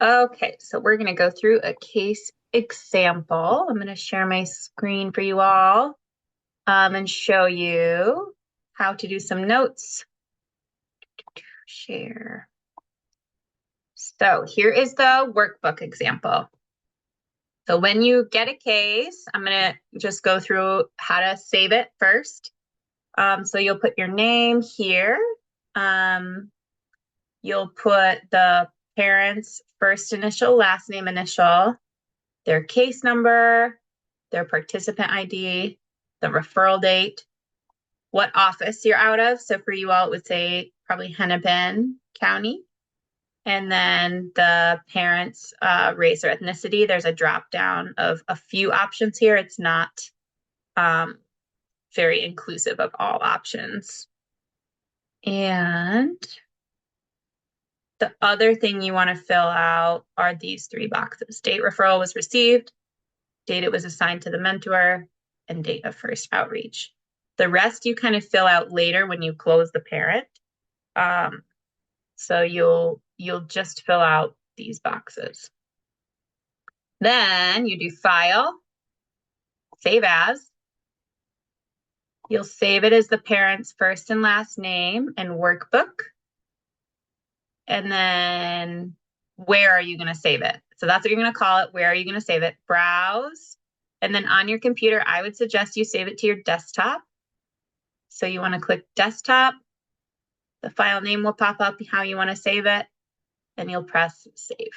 Okay, so we're going to go through a case example. I'm going to share my screen for you all and show you how to do some notes. Share. So here is the workbook example. So when you get a case, I'm going to just go through how to save it first. So you'll put your name here. Um, you'll put the parent's first initial, last name initial, their case number, their participant ID, the referral date, what office you're out of. So for you all, it would say probably Hennepin County. And then the parent's race or ethnicity. There's a drop down of a few options here. It's not very inclusive of all options. And the other thing you want to fill out are these three boxes. Date referral was received, date it was assigned to the mentor, and date of first outreach. The rest you kind of fill out later when you close the parent. So you'll just fill out these boxes. Then you do file, save as. You'll save it as the parent's first and last name and workbook. And then where are you going to save it? So that's what you're going to call it. Where are you going to save it? Browse. And then on your computer, I would suggest you save it to your desktop. So you want to click desktop. The file name will pop up how you want to save it, and you'll press save.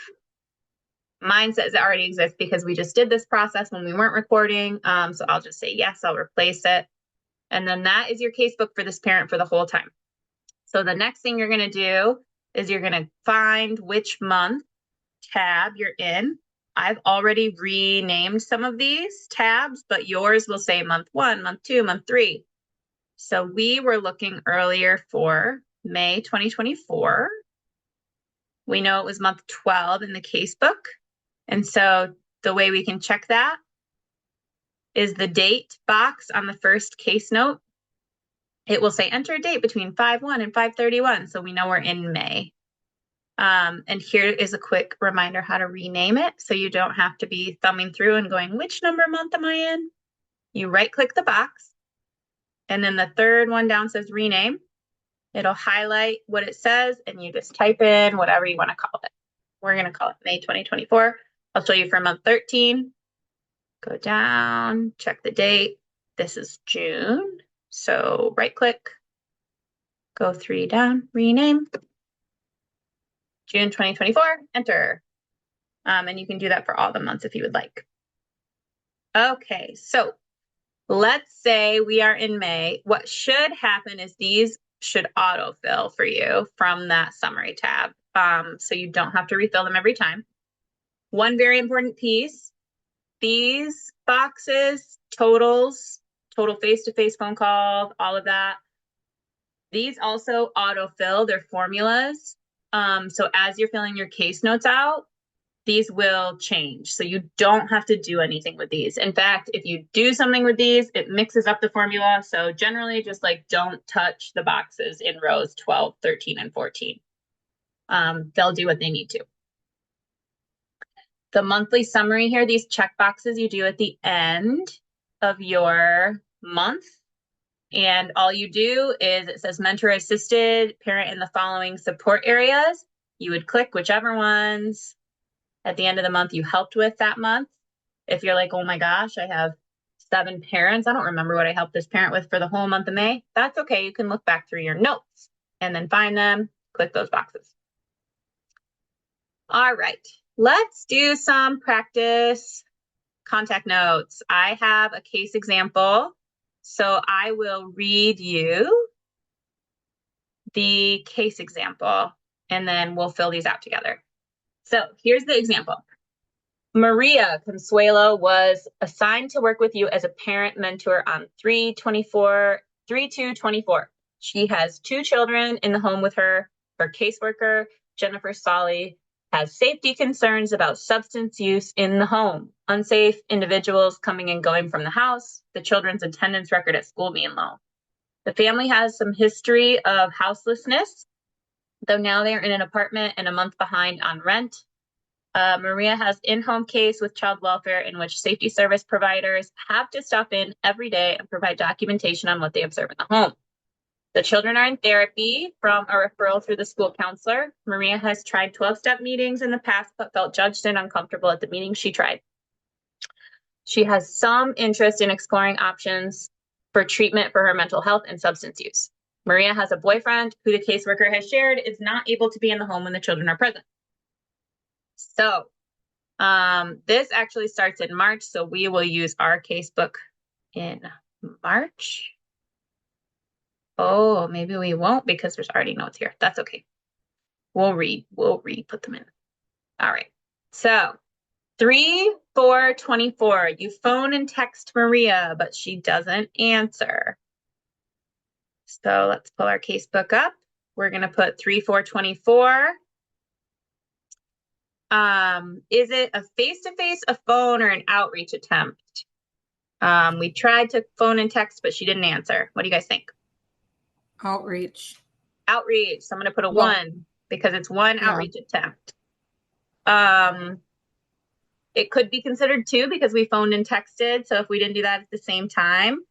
Mine says it already exists because we just did this process when we weren't recording. So I'll just say yes, I'll replace it. And then that is your casebook for this parent for the whole time. So the next thing you're going to do is you're going to find which month tab you're in. I've already renamed some of these tabs, but yours will say month 1, month 2, month 3. So we were looking earlier for May 2024. We know it was month 12 in the casebook. And so the way we can check that is the date box on the first case note. It will say enter a date between 5/1 and 5/31. So we know we're in May. And here is a quick reminder how to rename it. So you don't have to be thumbing through and going, which number month am I in? You right click the box. And then the third one down says rename. It'll highlight what it says and you just type in whatever you want to call it. We're going to call it May 2024. I'll show you for month 13. Go down, check the date. This is June. So right click, go 3 down, rename. June 2024, enter. And you can do that for all the months if you would like. Okay, so let's say we are in May. What should happen is these should autofill for you from that summary tab. So you don't have to refill them every time. One very important piece, these boxes, totals, total face-to-face phone calls, all of that. These also autofill, they're formulas. So as you're filling your case notes out, these will change. So you don't have to do anything with these. In fact, if you do something with these, it mixes up the formula. So generally just like don't touch the boxes in rows 12, 13, and 14. They'll do what they need to. The monthly summary here, these check boxes you do at the end of your month. And all you do is it says mentor assisted parent in the following support areas. You would click whichever ones at the end of the month you helped with that month. If you're like, oh my gosh, I have 7 parents. I don't remember what I helped this parent with for the whole month of May. That's okay. You can look back through your notes and then find them, click those boxes. All right, let's do some practice contact notes. I have a case example. So I will read you the case example and then we'll fill these out together. So here's the example. Maria Consuelo was assigned to work with you as a parent mentor on 3/2/24. She has 2 children in the home with her. Her caseworker, Jennifer Solly, has safety concerns about substance use in the home, unsafe individuals coming and going from the house, the children's attendance record at school being low. The family has some history of houselessness, though now they are in an apartment and a month behind on rent. Maria has in-home case with child welfare in which safety service providers have to stop in every day and provide documentation on what they observe in the home. The children are in therapy from a referral through the school counselor. Maria has tried 12-step meetings in the past, but felt judged and uncomfortable at the meetings she tried. She has some interest in exploring options for treatment for her mental health and substance use. Maria has a boyfriend who the caseworker has shared is not able to be in the home when the children are present. So this actually starts in March, so we will use our casebook in March. Oh, maybe we won't because there's already notes here. That's okay. We'll put them in. All right. So 3/4/24, you phone and text Maria, but she doesn't answer. So let's pull our casebook up. We're gonna put 3/4/24. Is it a face-to-face, a phone, or an outreach attempt? We tried to phone and text, but she didn't answer. What do you guys think? Outreach. Outreach. So I'm going to put a 1 because it's one outreach attempt. It could be considered 2 because we phoned and texted. So if we didn't do that at the same time,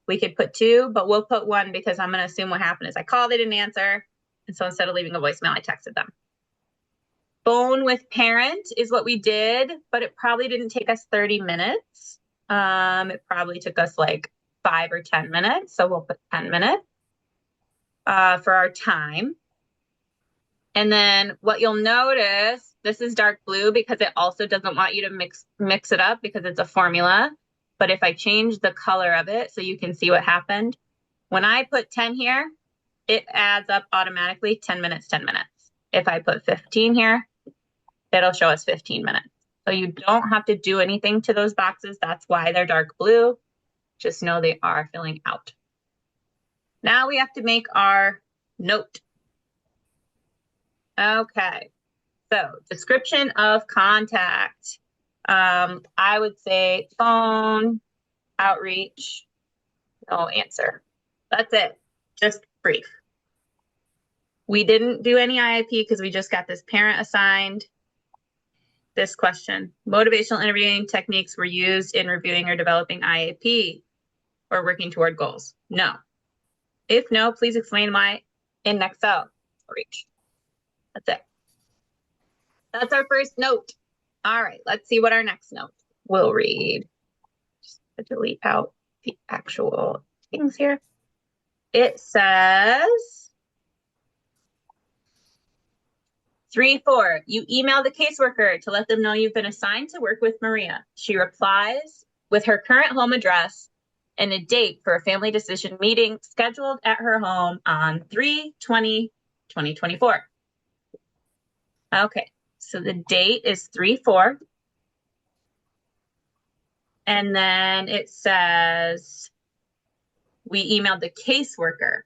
we could put 2, but we'll put 1 because I'm going to assume what happened is I called, they didn't answer. And so instead of leaving a voicemail, I texted them. Phone with parent is what we did, but it probably didn't take us 30 minutes. It probably took us like 5 or 10 minutes. So we'll put 10 minutes for our time. And then what you'll notice, this is dark blue because it also doesn't want you to mix it up because it's a formula. But if I change the color of it so you can see what happened, when I put 10 here, it adds up automatically 10 minutes, 10 minutes. If I put 15 here, it'll show us 15 minutes. So you don't have to do anything to those boxes. That's why they're dark blue. Just know they are filling out. Now we have to make our note. Okay, so description of contact. I would say phone, outreach, no answer. That's it, just brief. We didn't do any IIP because we just got this parent assigned. This question, motivational interviewing techniques were used in reviewing or developing IIP or working toward goals? No. If no, please explain why in next cell. Outreach. That's it. That's our first note. All right, let's see what our next note will read. Just delete out the actual things here. It says 3/4, you email the caseworker to let them know you've been assigned to work with Maria. She replies with her current home address and a date for a family decision meeting scheduled at her home on 3/20/2024. Okay, so the date is 3/4. And then it says we emailed the caseworker.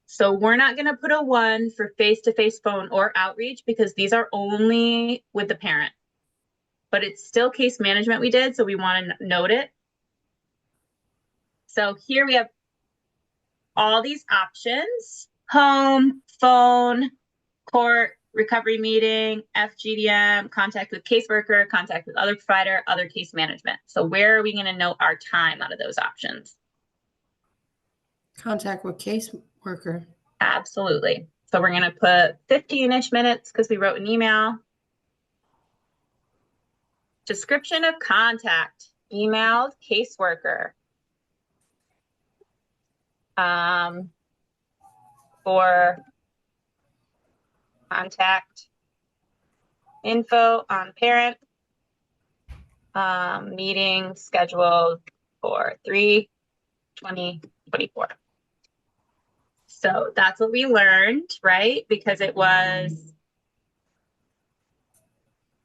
So we're not going to put a 1 for face-to-face phone or outreach because these are only with the parent. But it's still case management we did, so we want to note it. So here we have all these options: home, phone, court, recovery meeting, FGDM, contact with caseworker, contact with other provider, other case management. So where are we going to note our time out of those options? Contact with caseworker. Absolutely. So we're going to put 15-ish minutes because we wrote an email. Description of contact, emailed caseworker. For contact info on parent, meeting scheduled for 3/20/24. So that's what we learned, right? Because it was,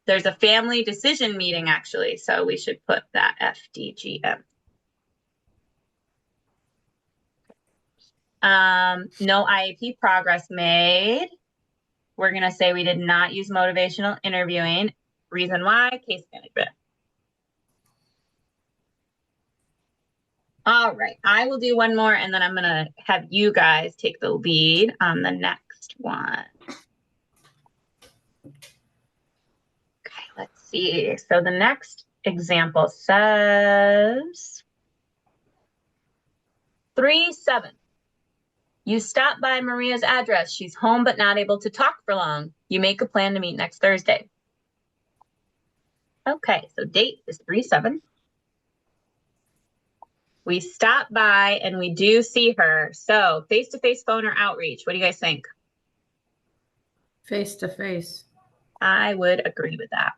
there's a family decision meeting actually. So we should put that FDGM. No IEP progress made. We're going to say we did not use motivational interviewing. Reason why, case management. All right, I will do one more and then I'm going to have you guys take the lead on the next one. Okay, Let's see. So the next example says 3-7. You stop by Maria's address. She's home but not able to talk for long. You make a plan to meet next Thursday. Okay, so date is 3-7. We stop by and we do see her. So face-to-face phone or outreach. What do you guys think? Face to face. I would agree with that.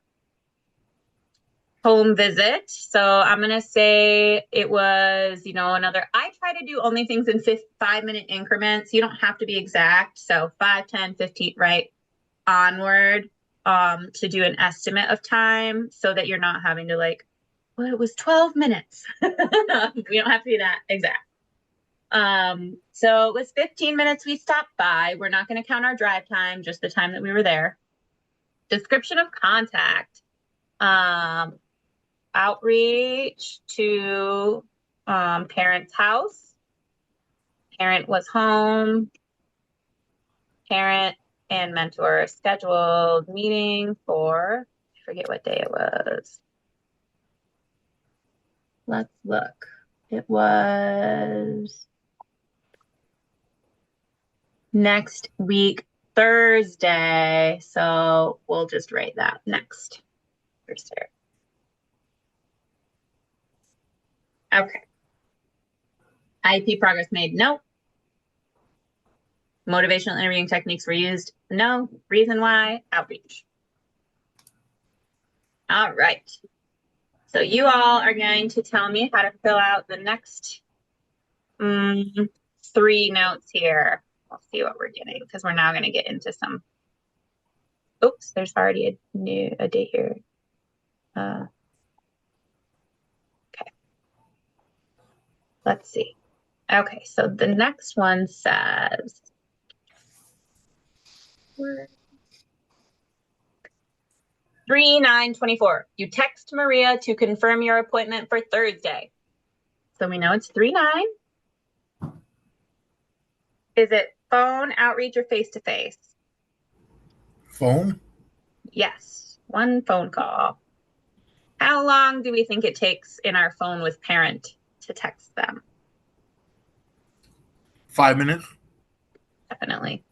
Home visit. So I'm going to say it was, another, I try to do only things in 5-minute increments. You don't have to be exact. So 5, 10, 15, right onward, to do an estimate of time so that you're not having to well, it was 12 minutes. We don't have to be that exact. So it was 15 minutes we stopped by. We're not going to count our drive time, just the time that we were there. Description of contact. Outreach to parent's house. Parent was home. Parent and mentor scheduled meeting for, I forget what day it was. Let's look. It was next week, Thursday. So we'll just write that next Thursday. Okay. IEP progress made. No. Motivational interviewing techniques were used. No. Reason why? Outreach. All right. So you all are going to tell me how to fill out the next 3 notes here. We'll see what we're getting because we're now going to get into some. Oops, there's already a date here. Okay. Let's see. Okay, so the next one says 3/9/24. You text Maria to confirm your appointment for Thursday. So we know it's 3/9. Is it phone, outreach, or face-to-face? Phone? Yes, one phone call. How long do we think it takes in our phone with parent to text them? 5 minutes? Definitely.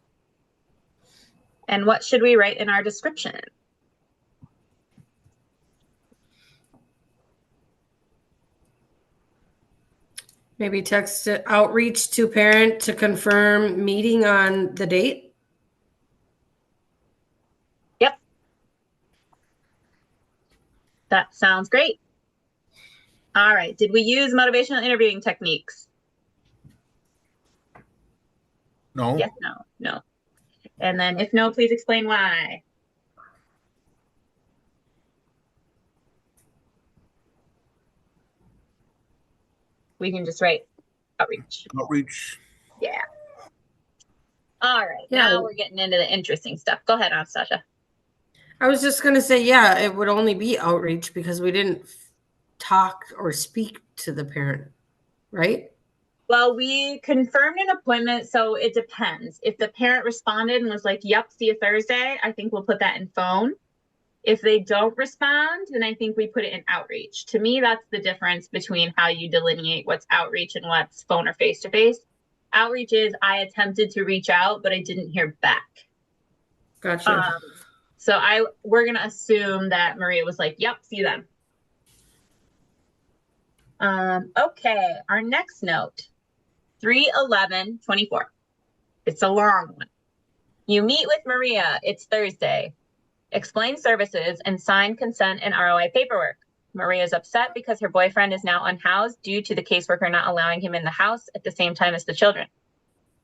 And what should we write in our description? Maybe text it, outreach to parent to confirm meeting on the date. Yep. That sounds great. All right. Did we use motivational interviewing techniques? No. Yes, no. And then if no, please explain why. We can just write outreach. Outreach. Yeah. All right. Yeah. Now we're getting into the interesting stuff. Go ahead, Anastasia. I was just going to say, yeah, it would only be outreach because we didn't talk or speak to the parent, right? Well, we confirmed an appointment, so it depends. If the parent responded and was like, yep, see you Thursday, I think we'll put that in phone. If they don't respond, then I think we put it in outreach. To me, that's the difference between how you delineate what's outreach and what's phone or face-to-face. Outreach is I attempted to reach out, but I didn't hear back. Gotcha. So we're gonna assume that Maria was like, yep, see you then. Okay, our next note, 3/11/24. It's a long one. You meet with Maria, it's Thursday. Explain services and sign consent and ROI paperwork. Maria is upset because her boyfriend is now unhoused due to the caseworker not allowing him in the house at the same time as the children.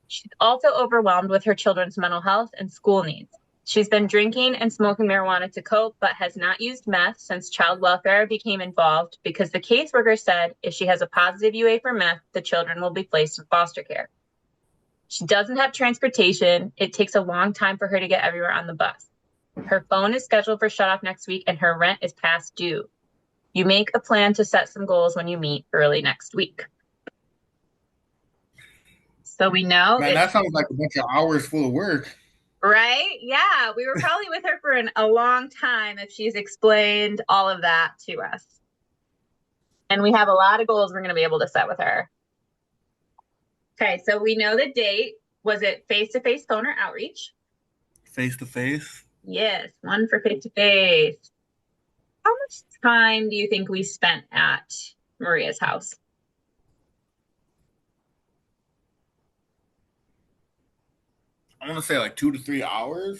She's also overwhelmed with her children's mental health and school needs. She's been drinking and smoking marijuana to cope, but has not used meth since child welfare became involved because the caseworker said if she has a positive UA for meth, the children will be placed in foster care. She doesn't have transportation. It takes a long time for her to get everywhere on the bus. Her phone is scheduled for shut off next week and her rent is past due. You make a plan to set some goals when you meet early next week. So we know Man, that sounds like a bunch of hours full of work. Right? Yeah, we were probably with her for a long time if she's explained all of that to us. And we have a lot of goals we're going to be able to set with her. Okay, so we know the date. Was it face-to-face phone or outreach? Face to face. Yes, one for face-to-face. How much time do you think we spent at Maria's house? I want to say like 2 to 3 hours,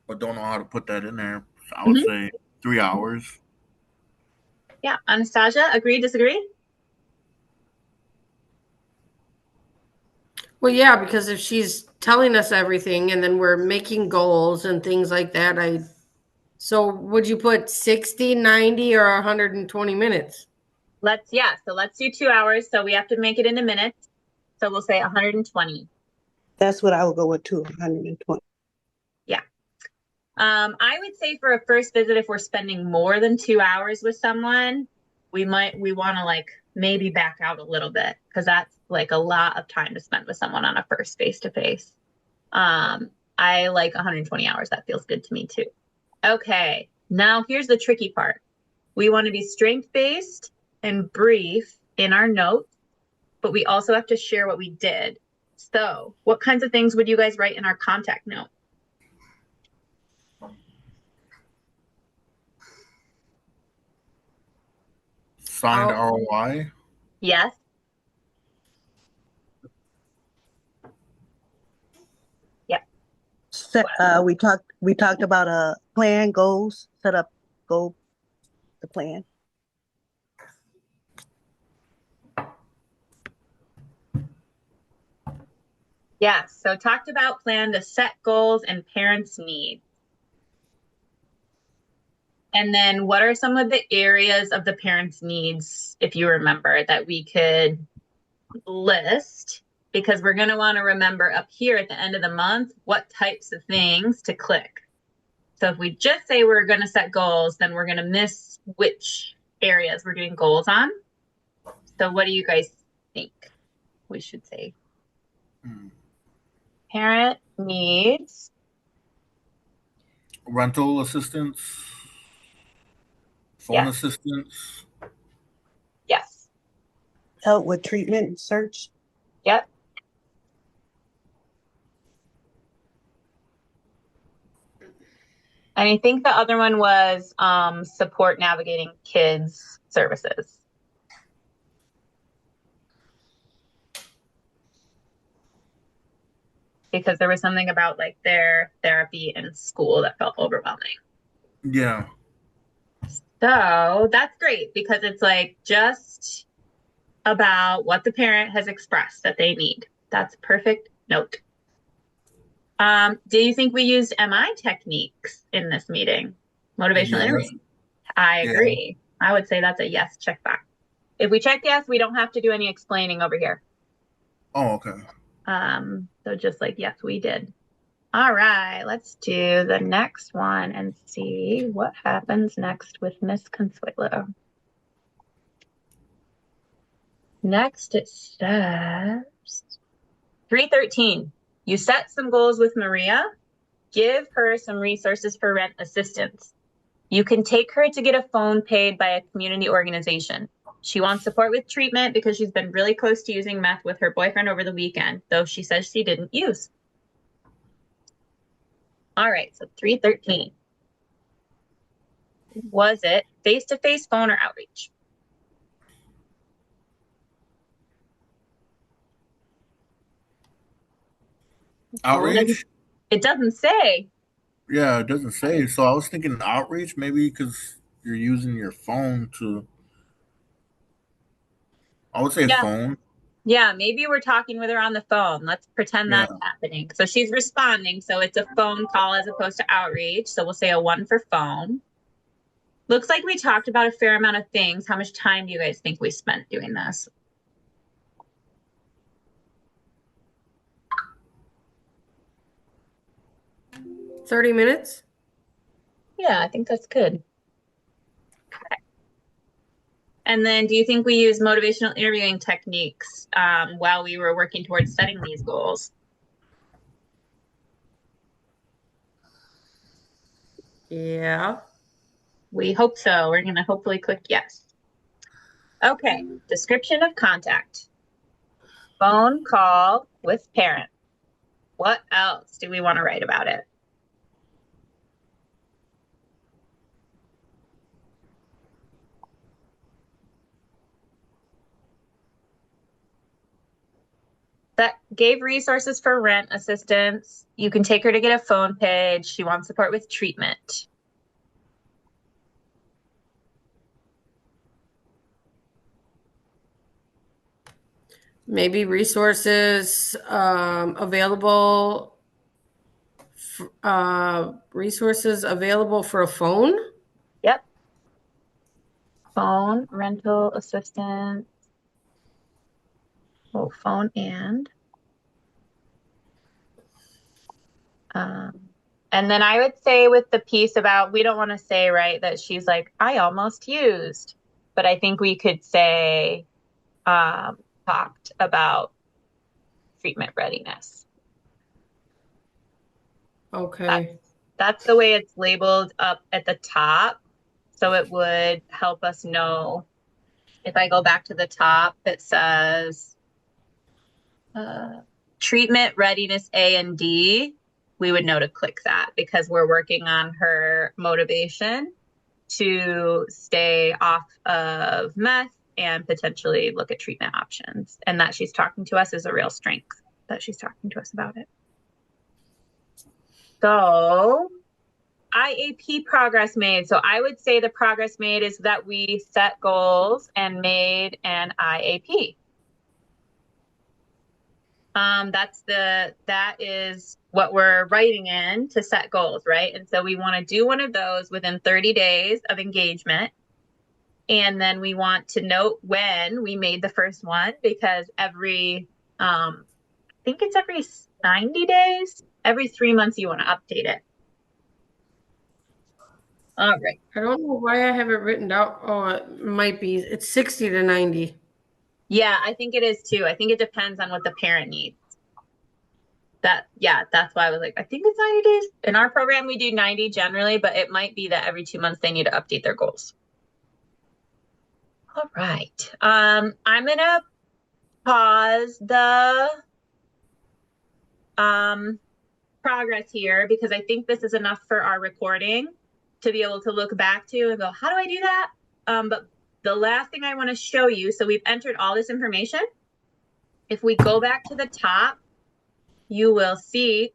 but don't know how to put that in there. So I would Mhm. say 3 hours. Yeah, Anastasia, agree, disagree? Well, yeah, because if she's telling us everything and then we're making goals and things like that, so would you put 60, 90, or 120 minutes? So let's do 2 hours. So we have to make it into minutes. So we'll say 120. That's what I would go with too, 120. Yeah. I would say for a first visit, if we're spending more than 2 hours with someone, we want to like maybe back out a little bit because that's like a lot of time to spend with someone on a first face to face. I like 120 hours. That feels good to me too. Okay. Now here's the tricky part. We want to be strength based and brief in our notes, but we also have to share what we did. So, what kinds of things would you guys write in our contact note? Signed Oh, ROI. Yes. Yep. We talked about plan goals, set up goal the plan. Yes. So talked about plan to set goals and parents' needs. And then what are some of the areas of the parents' needs, if you remember, that we could list? Because we're going to want to remember up here at the end of the month what types of things to click. So if we just say we're going to set goals, then we're going to miss which areas we're doing goals on. So what do you guys think we should say? Hmm. Parent needs. Rental assistance. Phone Yes. assistance. Yes. Help with treatment and search. Yep. And I think the other one was support navigating kids services. Because there was something about like their therapy in school that felt overwhelming. Yeah. So that's great because it's like just about what the parent has expressed that they need. That's a perfect note. Do you think we used MI techniques in this meeting? Motivational Yes. interviewing. I Yeah. agree. I would say that's a yes, check back. If we check yes, we don't have to do any explaining over here. Oh, okay. So just like, yes, we did. All right, let's do the next one and see what happens next with Miss Consuelo. Next, it says 313. You set some goals with Maria. Give her some resources for rent assistance. You can take her to get a phone paid by a community organization. She wants support with treatment because she's been really close to using meth with her boyfriend over the weekend, though she says she didn't use. All right, so 313. Was it face-to-face phone or outreach? Oh, Outreach. it doesn't say. Yeah, it doesn't say. So I was thinking outreach, maybe because you're using your phone to. I would say Yeah, phone. yeah, maybe we're talking with her on the phone. Let's pretend Yeah. that's happening. So she's responding. So it's a phone call as opposed to outreach. So we'll say a 1 for phone. Looks like we talked about a fair amount of things. How much time do you guys think we spent doing this? 30 minutes? Yeah, I think that's good. Okay. And then do you think we use motivational interviewing techniques while we were working towards setting these goals? Yeah. We hope so. We're going to hopefully click yes. Okay, description of contact. Phone call with parent. What else do we want to write about it? That gave resources for rent assistance. You can take her to get a phone page. She wants support with treatment. Maybe resources available. Resources available for a phone. Yep. Phone rental assistance. Oh, phone and then I would say with the piece about, we don't want to say, right, that she's like, I almost used, but I think we could say, talked about treatment readiness. Okay. That's the way it's labeled up at the top. So it would help us know. If I go back to the top, it says treatment readiness A and D. We would know to click that because we're working on her motivation to stay off of meth and potentially look at treatment options. And that she's talking to us is a real strength that she's talking to us about it. So IAP progress made. So I would say the progress made is that we set goals and made an IAP. That is what we're writing in to set goals, right? And so we want to do one of those within 30 days of engagement. And then we want to note when we made the first one because I think it's every 90 days, every 3 months you want to update it. All right. I don't know why I have it written down. Oh, it might be. It's 60 to 90. Yeah, I think it is too. I think it depends on what the parent needs. That's why I was like, I think it's 90 days. In our program, we do 90 generally, but it might be that every 2 months they need to update their goals. All right. I'm gonna pause the progress here because I think this is enough for our recording to be able to look back to and go, how do I do that? But the last thing I want to show you, so we've entered all this information. If we go back to the top, you will see,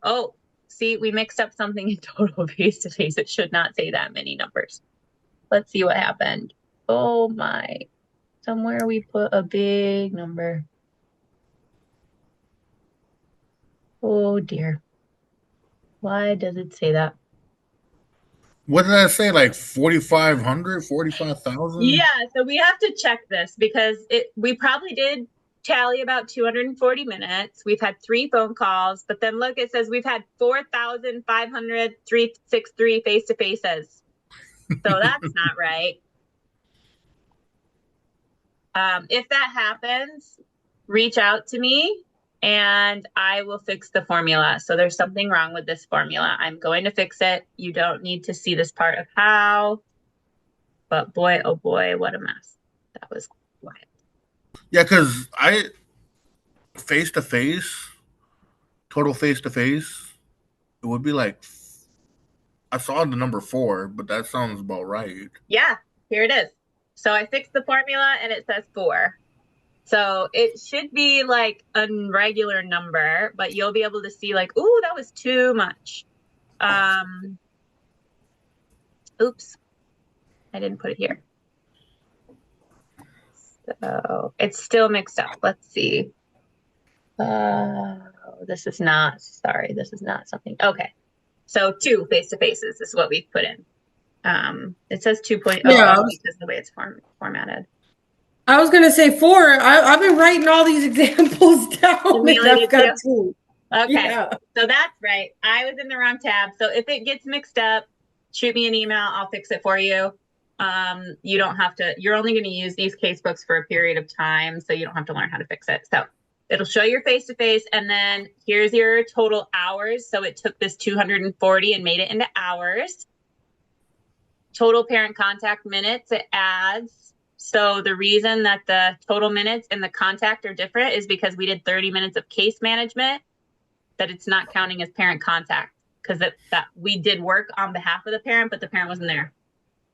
we mixed up something in total face-to-face. It should not say that many numbers. Let's see what happened. Oh my, somewhere we put a big number. Oh dear. Why does it say that? What did I say? Like 4,500, 45,000? Yeah, so we have to check this because we probably did tally about 240 minutes. We've had 3 phone calls, but then look, it says we've had 4,563 face-to-faces. So that's not right. If that happens, reach out to me and I will fix the formula. So there's something wrong with this formula. I'm going to fix it. You don't need to see this part of how, but boy, oh boy, what a mess. That was wild. Yeah, because face to face, total face to face, it would be like, I saw the number 4, but that sounds about right. Yeah, here it is. So I fixed the formula and it says 4. So it should be like a regular number, but you'll be able to see like, ooh, that was too much. Oops, I didn't put it here. So it's still mixed up. Let's see. This is not something. Okay. So 2 face-to-faces is what we've put in. It says 2.0 Yeah, because the way it's formatted. I was gonna say 4. I've been writing all these examples down. Amelia I've did got too? 2. Okay. Yeah. So that's right. I was in the wrong tab. So if it gets mixed up, shoot me an email. I'll fix it for you. You don't have to, you're only going to use these casebooks for a period of time. So you don't have to learn how to fix it. So it'll show your face-to-face and then here's your total hours. So it took this 240 and made it into hours. total parent contact minutes, it adds. So the reason that the total minutes and the contact are different is because we did 30 minutes of case management, that it's not counting as parent contact because that we did work on behalf of the parent, but the parent wasn't there.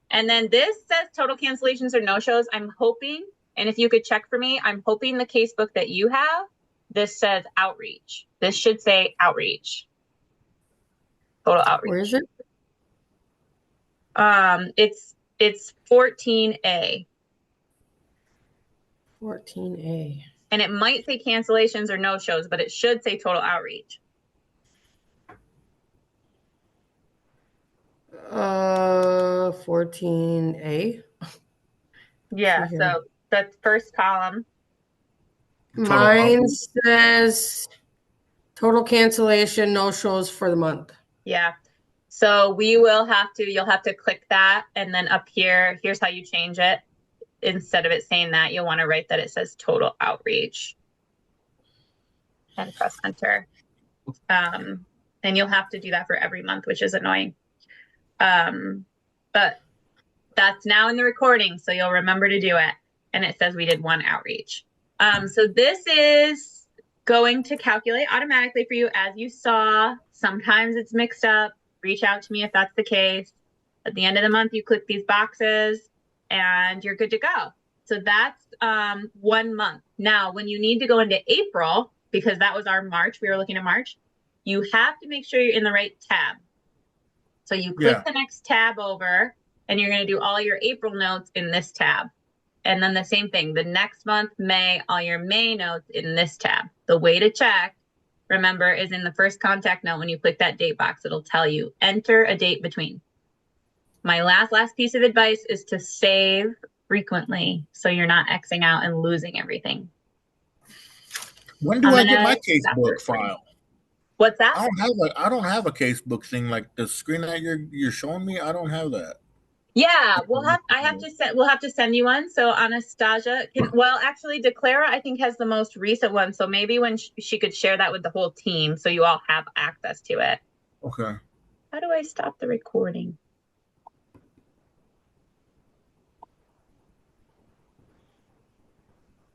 And then this says total cancellations or no-shows. I'm hoping, and if you could check for me, I'm hoping the casebook that you have, this says outreach. This should say outreach. Total outreach. Where is it? It's 14A. 14A. And it might say cancellations or no-shows, but it should say total outreach. 14A. Yeah, See here. so the first column. Mine says total cancellation, no shows for the month. Yeah. So you'll have to click that, and then up here, here's how you change it. Instead of it saying that, you'll want to write that it says total outreach and press enter. And you'll have to do that for every month, which is annoying. But that's now in the recording, so you'll remember to do it. And it says we did one outreach. So this is going to calculate automatically for you as you saw. Sometimes it's mixed up. Reach out to me if that's the case. At the end of the month, you click these boxes and you're good to go. So that's 1 month. Now, when you need to go into April, because that was our March, we were looking at March, you have to make sure you're in the right tab. So you click the next tab over, and you're going to do all your April notes in this tab. And then the same thing, the next month, May, all your May notes in this tab. The way to check, remember, is in the first contact note. When you click that date box, it'll tell you enter a date between. My last piece of advice is to save frequently so you're not Xing out and losing everything. When do I get my casebook file? What's that? I don't have a casebook thing like the screen that you're showing me. I don't have that. Yeah, we'll have to send you one. So Anastasia actually Declara I think has the most recent one. So maybe when she could share that with the whole team so you all have access to it. Okay. How do I stop the recording?